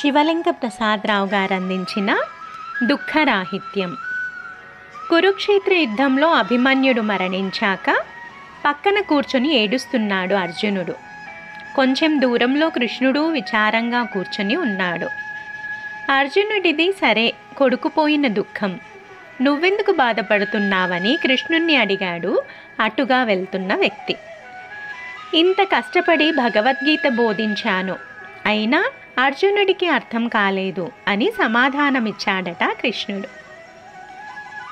శివలింగ ప్రసాదరావు గారు అందించిన దుఃఖరాహిత్యం. కురుక్షేత్ర యుద్ధంలో అభిమన్యుడు మరణించాక పక్కన కూర్చొని ఏడుస్తున్నాడు అర్జునుడు. కొంచెం దూరంలో కృష్ణుడు విచారంగా కూర్చొని ఉన్నాడు. అర్జునుడిది సరే, కొడుకుపోయిన దుఃఖం, నువ్వెందుకు బాధపడుతున్నావని కృష్ణుణ్ణి అడిగాడు అటుగా వెళ్తున్న వ్యక్తి. ఇంత కష్టపడి భగవద్గీత బోధించాను, అయినా అర్జునుడికి అర్థం కాలేదు అని సమాధానమిచ్చాడట కృష్ణుడు.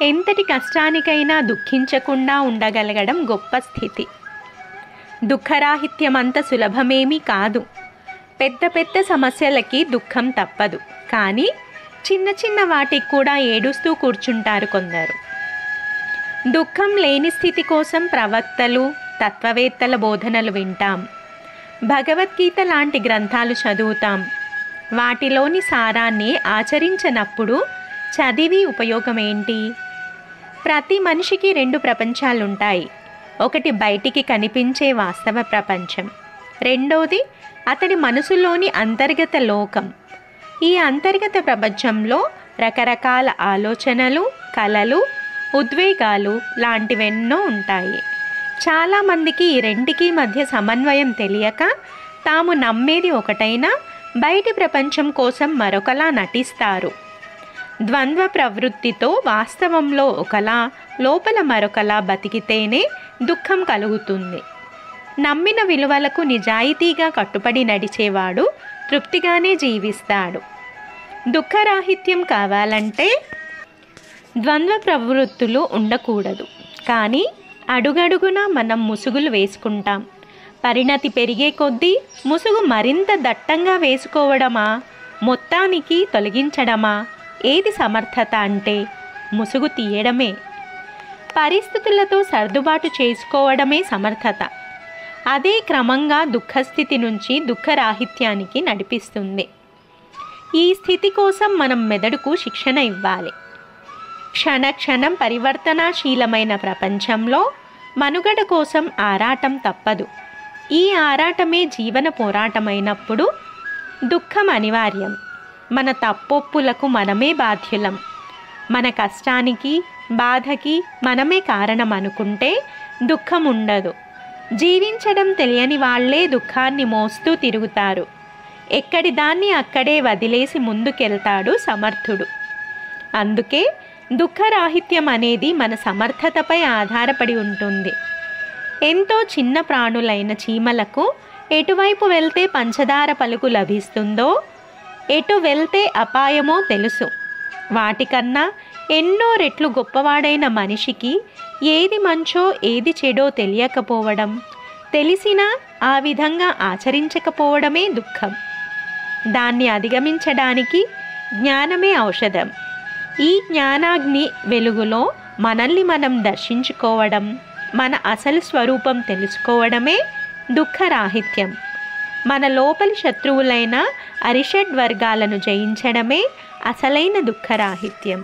ఎంతటి కష్టానికైనా దుఃఖించకుండా ఉండగలగడం గొప్ప స్థితి. దుఃఖరాహిత్యం అంత సులభమేమీ కాదు. పెద్ద పెద్ద సమస్యలకి దుఃఖం తప్పదు, కానీ చిన్న చిన్న వాటికి కూడా ఏడుస్తూ కూర్చుంటారు కొందరు. దుఃఖం లేని స్థితి కోసం ప్రవక్తలు, తత్వవేత్తల బోధనలు వింటాం, భగవద్గీత లాంటి గ్రంథాలు చదువుతాం. వాటిలోని సారాన్ని ఆచరించనప్పుడు చదివి ఉపయోగం ఏంటి? ప్రతి మనిషికి రెండు ప్రపంచాలుంటాయి. ఒకటి బయటికి కనిపించే వాస్తవ ప్రపంచం, రెండోది అతడి మనసులోని అంతర్గత లోకం. ఈ అంతర్గత ప్రపంచంలో రకరకాల ఆలోచనలు, కలలు, ఉద్వేగాలు లాంటివెన్నో ఉంటాయి. చాలామందికి ఈ రెంటికి మధ్య సమన్వయం తెలియక తాము నమ్మేది ఒకటైనా బయటి ప్రపంచం కోసం మరొకలా నటిస్తారు. ద్వంద్వ ప్రవృత్తితో వాస్తవంలో ఒకలా, లోపల మరొకలా బతికితేనే దుఃఖం కలుగుతుంది. నమ్మిన విలువలకు నిజాయితీగా కట్టుబడి నడిచేవాడు తృప్తిగానే జీవిస్తాడు. దుఃఖరాహిత్యం కావాలంటే ద్వంద్వ ప్రవృత్తులు ఉండకూడదు. కానీ అడుగడుగునా మనం ముసుగులు వేసుకుంటాం. పరిణతి పెరిగే కొద్దీ ముసుగు మరింత దట్టంగా వేసుకోవడమా, మొత్తానికి తొలగించడమా? ఏది సమర్థత అంటే ముసుగు తీయడమే. పరిస్థితులతో సర్దుబాటు చేసుకోవడమే సమర్థత. అదే క్రమంగా దుఃఖస్థితి నుంచి దుఃఖరాహిత్యానికి నడిపిస్తుంది. ఈ స్థితి కోసం మనం మెదడుకు శిక్షణ ఇవ్వాలి. క్షణక్షణం పరివర్తనాశీలమైన ప్రపంచంలో మనుగడ కోసం ఆరాటం తప్పదు. ఈ ఆరాటమే జీవన పోరాటమైనప్పుడు దుఃఖం అనివార్యం. మన తప్పొప్పులకు మనమే బాధ్యులం. మన కష్టానికి, బాధకి మనమే కారణం అనుకుంటే దుఃఖం ఉండదు. జీవించడం తెలియని వాళ్లే దుఃఖాన్ని మోస్తూ తిరుగుతారు. ఎక్కడి దాన్ని అక్కడే వదిలేసి ముందుకెళ్తాడు సమర్థుడు. అందుకే దుఃఖరాహిత్యం అనేది మన సమర్థతపై ఆధారపడి ఉంటుంది. ఎంతో చిన్న ప్రాణులైన చీమలకు ఎటువైపు వెళ్తే పంచదార పలుకు లభిస్తుందో, ఎటు వెళ్తే అపాయమో తెలుసు. వాటికన్నా ఎన్నో రెట్లు గొప్పవాడైన మనిషికి ఏది మంచో ఏది చెడో తెలియకపోవడం, తెలిసినా ఆ విధంగా ఆచరించకపోవడమే దుఃఖం. దాన్ని అధిగమించడానికి జ్ఞానమే ఔషధం. ఈ జ్ఞానాగ్ని వెలుగులో మనల్ని మనం దర్శించుకోవడం, మన అసలు స్వరూపం తెలుసుకోవడమే దుఃఖరాహిత్యం. మన లోపలి శత్రువులైన అరిషడ్ వర్గాలను జయించడమే అసలైన దుఃఖరాహిత్యం.